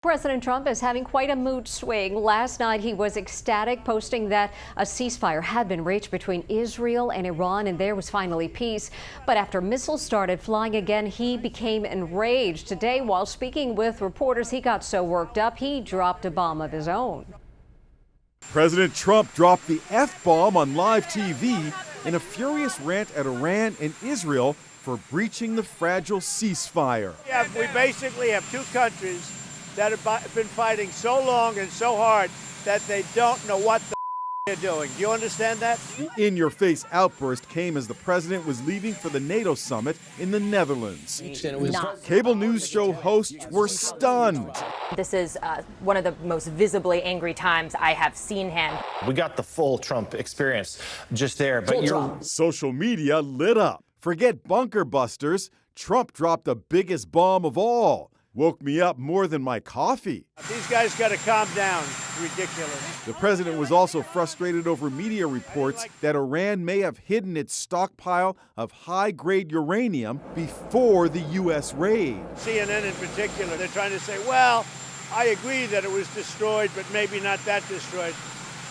President Trump is having quite a mood swing. Last night he was ecstatic, posting that a ceasefire had been reached between Israel and Iran and there was finally peace. But after missiles started flying again, he became enraged. Today, while speaking with reporters, he got so worked up he dropped a bomb of his own. President Trump dropped the F-bomb on live TV in a furious rant at Iran and Israel for breaching the fragile ceasefire. Yeah, we basically have two countries that have been fighting so long and so hard that they don't know what the they're doing. Do you understand that? The in-your-face outburst came as the president was leaving for the NATO summit in the Netherlands. Cable news show hosts were stunned. This is one of the most visibly angry times I have seen him. We got the full Trump experience just there, but Social media lit up. Forget bunker busters. Trump dropped the biggest bomb of all. Woke me up more than my coffee. These guys got to calm down. It's ridiculous. The president was also frustrated over media reports that Iran may have hidden its stockpile of high-grade uranium before the U.S. raid. CNN in particular, they're trying to say, well, I agree that it was destroyed, but maybe not that destroyed.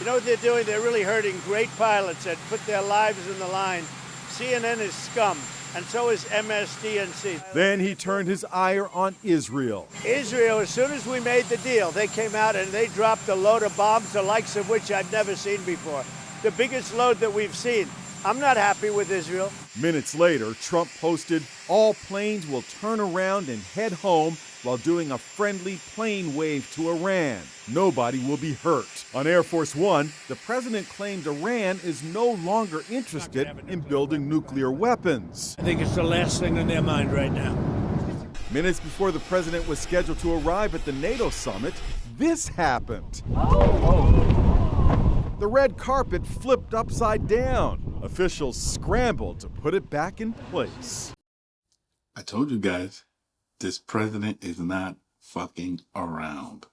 You know what they're doing? They're really hurting great pilots that put their lives in the line. CNN is scum. And so is MSDNC. Then he turned his ire on Israel. Israel, as soon as we made the deal, they came out and they dropped a load of bombs, the likes of which I've never seen before. The biggest load that we've seen. I'm not happy with Israel. Minutes later, Trump posted, all planes will turn around and head home while doing a friendly plane wave to Iran. Nobody will be hurt. On Air Force One, the president claimed Iran is no longer interested in building nuclear weapons. I think it's the last thing on their mind right now. Minutes before the president was scheduled to arrive at the NATO summit, this happened. The red carpet flipped upside down. Officials scrambled to put it back in place. I told you guys, this president is not fucking around.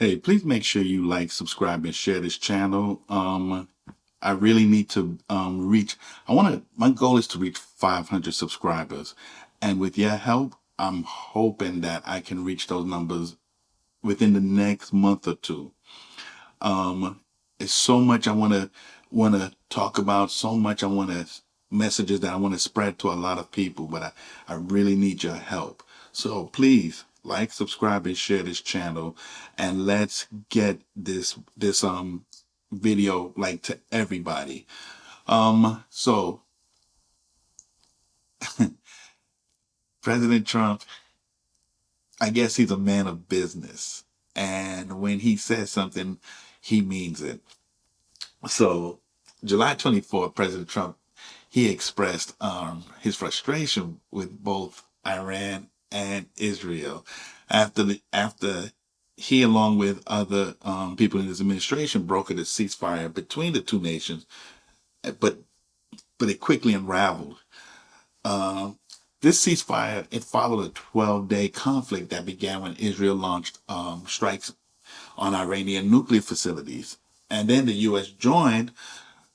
Hey, please make sure you like, subscribe, and share this channel. I really need to my goal is to reach 500 subscribers. And with your help, I'm hoping that I can reach those numbers within the next month or two. It's so much I want to talk about, so much messages that I want to spread to a lot of people, but I really need your help. So please like, subscribe, and share this channel, and let's get this video like to everybody. So President Trump, I guess he's a man of business, and when he says something, he means it. So July 24th, President Trump, he expressed his frustration with both Iran and Israel after he, along with other people in his administration, brokered a ceasefire between the two nations, but it quickly unraveled. This ceasefire, it followed a 12-day conflict that began when Israel launched strikes on Iranian nuclear facilities. And then the U.S. joined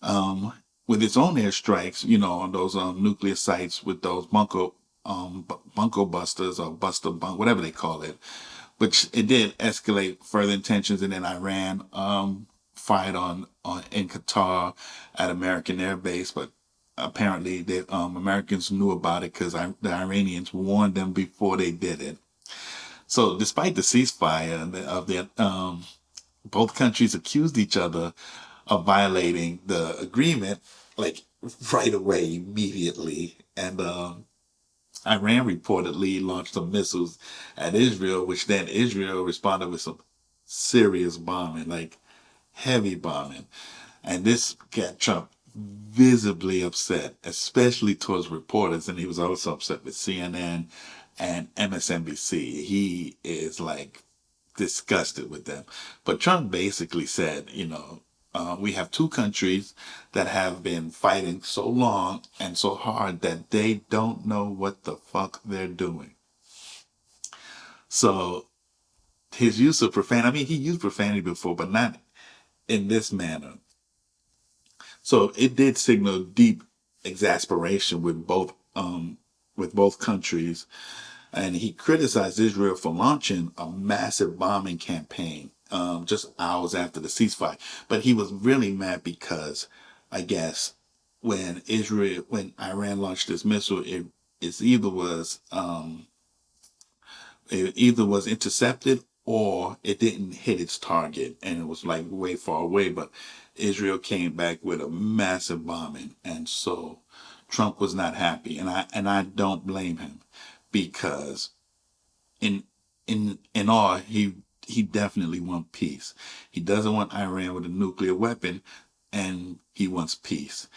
with its own airstrikes, on those nuclear sites with those bunker busters or whatever they call it. But it did escalate further tensions, and then Iran fired in Qatar at American Air Base. But apparently the Americans knew about it because the Iranians warned them before they did it. So despite the ceasefire, both countries accused each other of violating the agreement, like right away, immediately. And Iran reportedly launched some missiles at Israel, which then Israel responded with some serious bombing, like heavy bombing. And this got Trump visibly upset, especially towards reporters. And he was also upset with CNN and MSNBC. He is like disgusted with them. But Trump basically said, we have two countries that have been fighting so long and so hard that they don't know what the fuck they're doing. So his use of profanity, he used profanity before, but not in this manner. So it did signal deep exasperation with both countries. And he criticized Israel for launching a massive bombing campaign just hours after the ceasefire. But he was really mad because, I guess, when Iran launched this missile, it either was intercepted or it didn't hit its target, and it was like way far away. But Israel came back with a massive bombing, and so Trump was not happy, and I don't blame him, because in all, he definitely wants peace. He doesn't want Iran with a nuclear weapon, and he wants peace.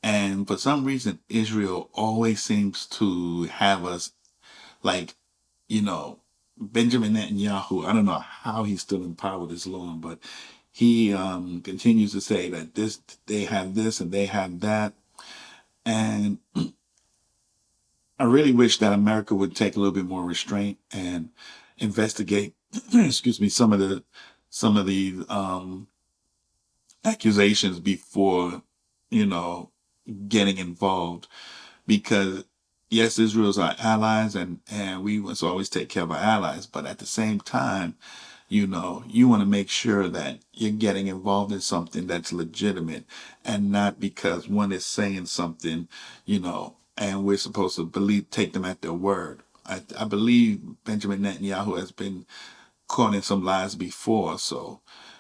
And for some reason, Israel always seems to have us like, Benjamin Netanyahu. I don't know how he's still in power this long, but he continues to say that they have this and they have that. And I really wish that America would take a little bit more restraint and investigate, excuse me, some of the accusations before, getting involved. Because yes, Israel's our allies, and we must always take care of our allies. But at the same time, you want to make sure that you're getting involved in something that's legitimate, and not because one is saying something, and we're supposed to take them at their word. I believe Benjamin Netanyahu has been caught in some lies before,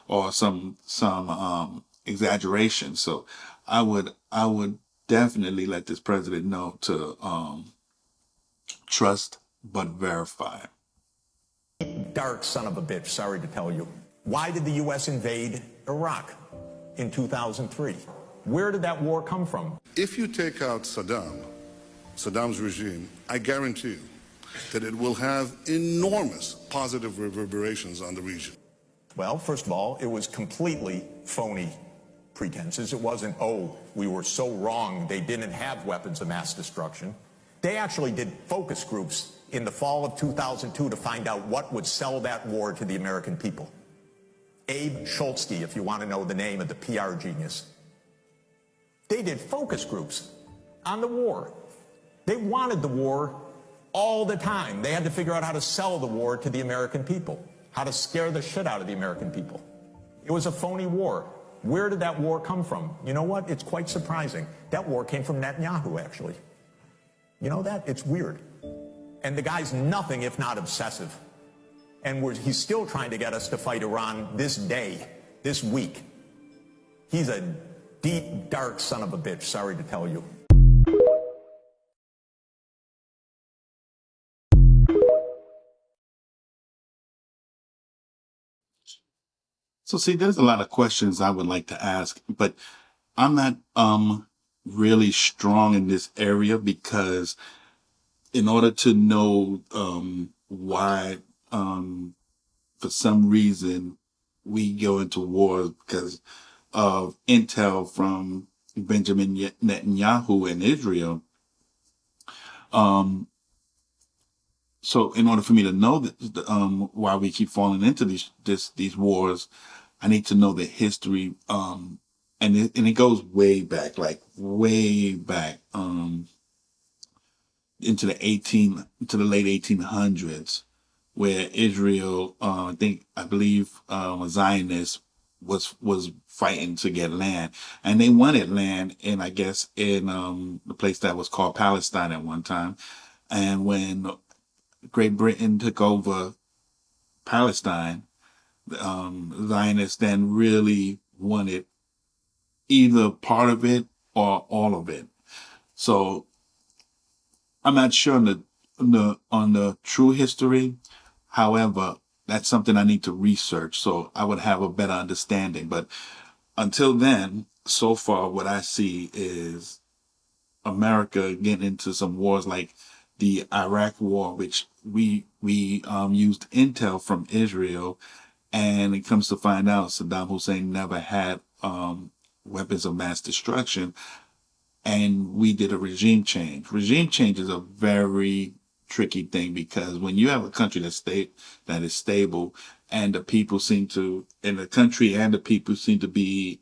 or some exaggeration. So I would definitely let this president know to trust but verify. Dark son of a bitch, sorry to tell you. Why did the U.S. invade Iraq in 2003? Where did that war come from? If you take out Saddam's regime, I guarantee you that it will have enormous positive reverberations on the region. Well, first of all, it was completely phony pretenses. It wasn't, we were so wrong, they didn't have weapons of mass destruction. They actually did focus groups in the fall of 2002 to find out what would sell that war to the American people. Abe Schultzke, if you want to know the name of the PR genius. They did focus groups on the war. They wanted the war all the time. They had to figure out how to sell the war to the American people, how to scare the shit out of the American people. It was a phony war. Where did that war come from? You know what? It's quite surprising. That war came from Netanyahu, actually. You know that? It's weird. And the guy's nothing if not obsessive. And he's still trying to get us to fight Iran this day, this week. He's a deep, dark son of a bitch, sorry to tell you. So see, there's a lot of questions I would like to ask, but I'm not really strong in this area, because in order to know why for some reason we go into war because of intel from Benjamin Netanyahu and Israel. So in order for me to know that, why we keep falling into these wars, I need to know the history. And it goes way back, into the late 1800s, where Israel, I believe Zionists was fighting to get land, and they wanted land in the place that was called Palestine at one time. And when Great Britain took over Palestine, Zionists then really wanted either part of it or all of it. So I'm not sure on the true history. However, that's something I need to research, so I would have a better understanding. But until then, so far what I see is America getting into some wars like the Iraq War, which we used intel from Israel, and it comes to find out Saddam Hussein never had weapons of mass destruction, and we did a regime change. Regime change is a very tricky thing, because when you have a country that is stable, and the people seem to be,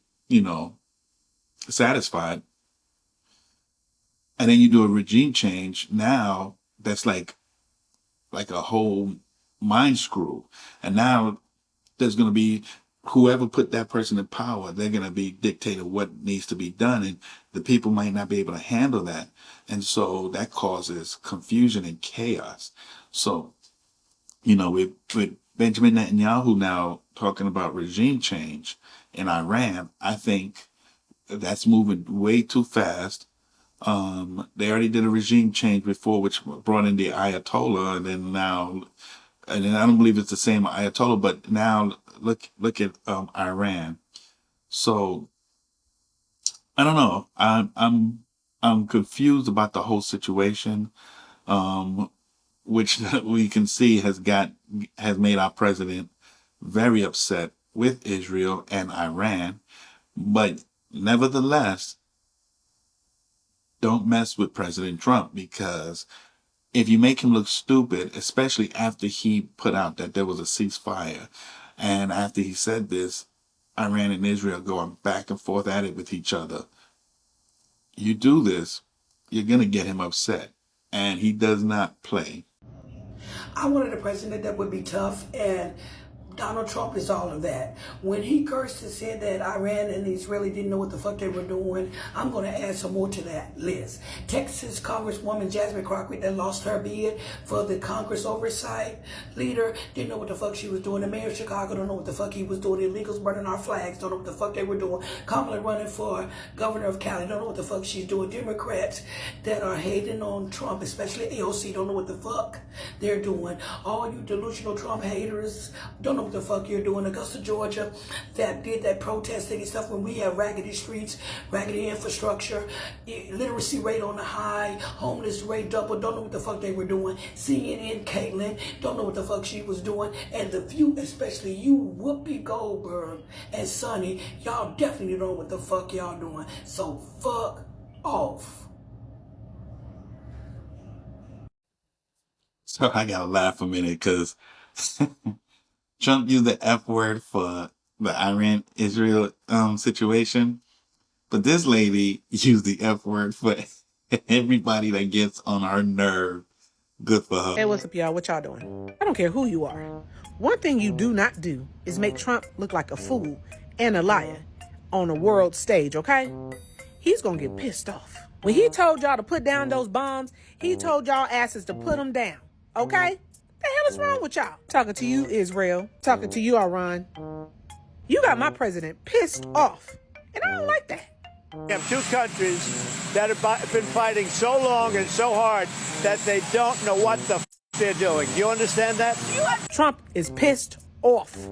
satisfied, and then you do a regime change, now that's like a whole mind screw. And now there's going to be whoever put that person in power, they're going to be dictating what needs to be done. And the people might not be able to handle that. And so that causes confusion and chaos. So, with Benjamin Netanyahu now talking about regime change in Iran, I think that's moving way too fast. They already did a regime change before, which brought in the Ayatollah, and then I don't believe it's the same Ayatollah, but now look at Iran. So I don't know. I'm confused about the whole situation, which we can see has made our president very upset with Israel and Iran. But nevertheless, don't mess with President Trump, because if you make him look stupid, especially after he put out that there was a ceasefire, and after he said this, Iran and Israel going back and forth at it with each other, you do this, you're going to get him upset. And he does not play. I wanted a president that would be tough, and Donald Trump is all of that. When he cursed and said that Iran and Israel didn't know what the fuck they were doing, I'm going to add some more to that list. Texas Congresswoman Jasmine Crockett that lost her bid for the Congress oversight leader didn't know what the fuck she was doing. The mayor of Chicago don't know what the fuck he was doing. The illegals burning our flags don't know what the fuck they were doing. Kamala running for governor of Cali don't know what the fuck she's doing. Democrats that are hating on Trump, especially AOC, don't know what the fuck they're doing. All you delusional Trump haters don't know what the fuck you're doing. Augusta, Georgia, that did that protesting and stuff when we have raggedy streets, raggedy infrastructure, literacy rate on the high, homeless rate double, don't know what the fuck they were doing. CNN, Caitlyn, don't know what the fuck she was doing. And the few, especially you, Whoopi Goldberg and Sonny, y'all definitely don't know what the fuck y'all doing. So fuck off. So I gotta laugh a minute, because Trump used the F word for the Iran-Israel situation, but this lady used the F word for everybody that gets on her nerve. Good for her. Hey, what's up, y'all? What y'all doing? I don't care who you are. One thing you do not do is make Trump look like a fool and a liar on a world stage, okay? He's gonna get pissed off. When he told y'all to put down those bombs, he told y'all asses to put them down, okay? The hell is wrong with y'all? Talking to you, Israel. Talking to you, Iran. You got my president pissed off, and I don't like that. We have two countries that have been fighting so long and so hard that they don't know what the they're doing. Do you understand that? Trump is pissed off.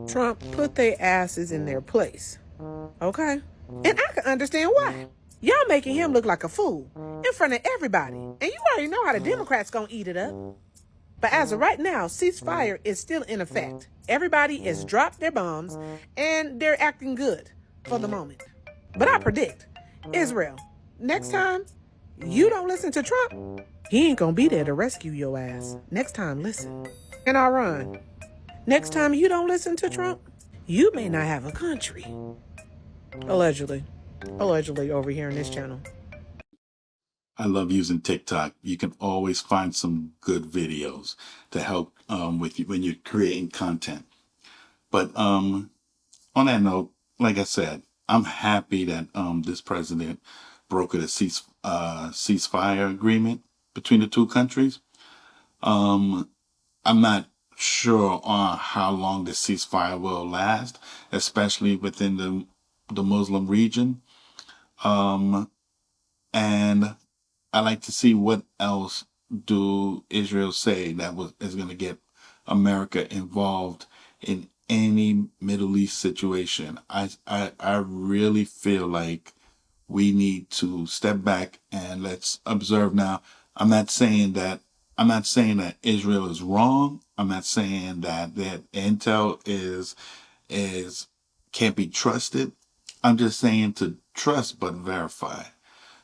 Trump put their asses in their place, okay? And I can understand why. Y'all making him look like a fool in front of everybody, and you already know how the Democrats gonna eat it up. But as of right now, ceasefire is still in effect. Everybody has dropped their bombs, and they're acting good for the moment. But I predict, Israel, next time you don't listen to Trump, he ain't gonna be there to rescue your ass. Next time, listen. And Iran, next time you don't listen to Trump, you may not have a country. Allegedly over here in this channel. I love using TikTok. You can always find some good videos to help with you when you're creating content. But on that note, like I said, I'm happy that this president brokered a ceasefire agreement between the two countries. I'm not sure on how long the ceasefire will last, especially within the Muslim region. And I like to see what else do Israel say that is going to get America involved in any Middle East situation. I really feel like we need to step back and let's observe now. I'm not saying that Israel is wrong. I'm not saying that intel is can't be trusted. I'm just saying to trust but verify.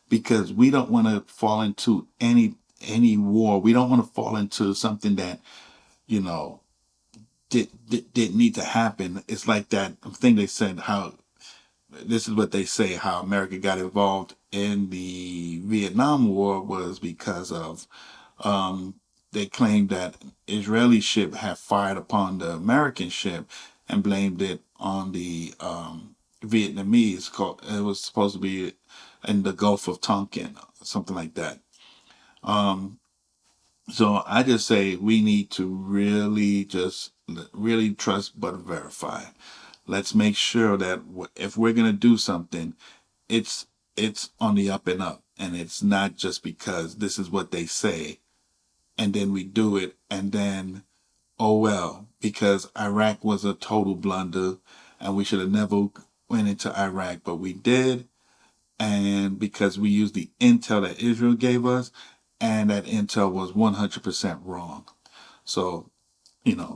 Because we don't want to fall into any war. We don't want to fall into something that, didn't need to happen. It's like that thing they said, how this is what they say, how America got involved in the Vietnam War was because of, they claimed that Israeli ship had fired upon the American ship and blamed it on the Vietnamese. It was supposed to be in the Gulf of Tonkin, something like that. So I just say we need to really trust but verify. Let's make sure that if we're going to do something, it's on the up and up, and it's not just because this is what they say and then we do it and then, oh well, because Iraq was a total blunder and we should have never went into Iraq, but we did. And because we used the intel that Israel gave us, and that intel was 100% wrong. So,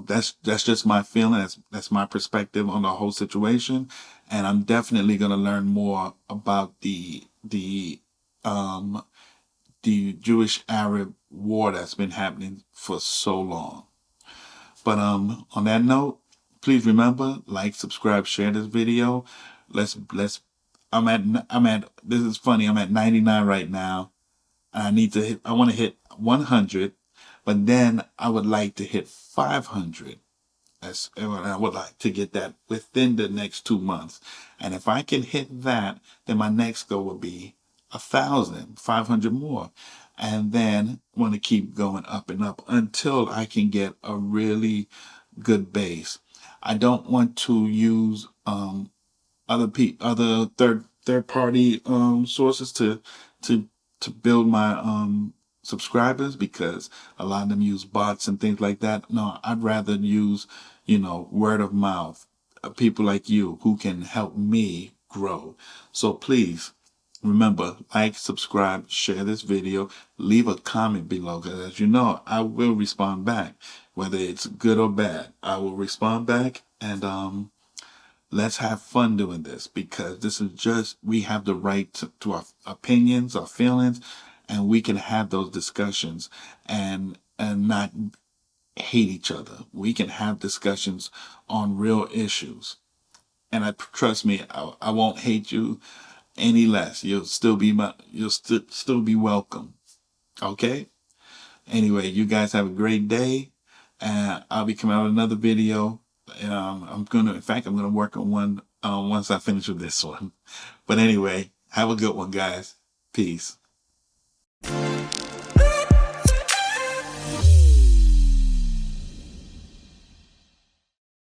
that's just my feeling. That's my perspective on the whole situation. And I'm definitely going to learn more about the Jewish Arab war that's been happening for so long. But on that note, please remember, like, subscribe, share this video. Let's I'm at this is funny, I'm at 99 right now. I want to hit 100, but then I would like to hit 500. I would like to get that within the next 2 months. And if I can hit that, then my next goal would be 1,000, 500 more. And then want to keep going up and up until I can get a really good base. I don't want to use other third party sources to build my subscribers, because a lot of them use bots and things like that. No, I'd rather use word of mouth, people like you who can help me grow. So please remember, like, subscribe, share this video, leave a comment below, because as you know, I will respond back, whether it's good or bad. I will respond back, and let's have fun doing this, because this is we have the right to our opinions, our feelings, and we can have those discussions and not hate each other. We can have discussions on real issues. And trust me, I won't hate you any less. You'll still be still be welcome. Okay? Anyway, you guys have a great day, and I'll be coming out with another video. I'm gonna work on one once I finish with this one. But anyway, have a good one, guys. Peace.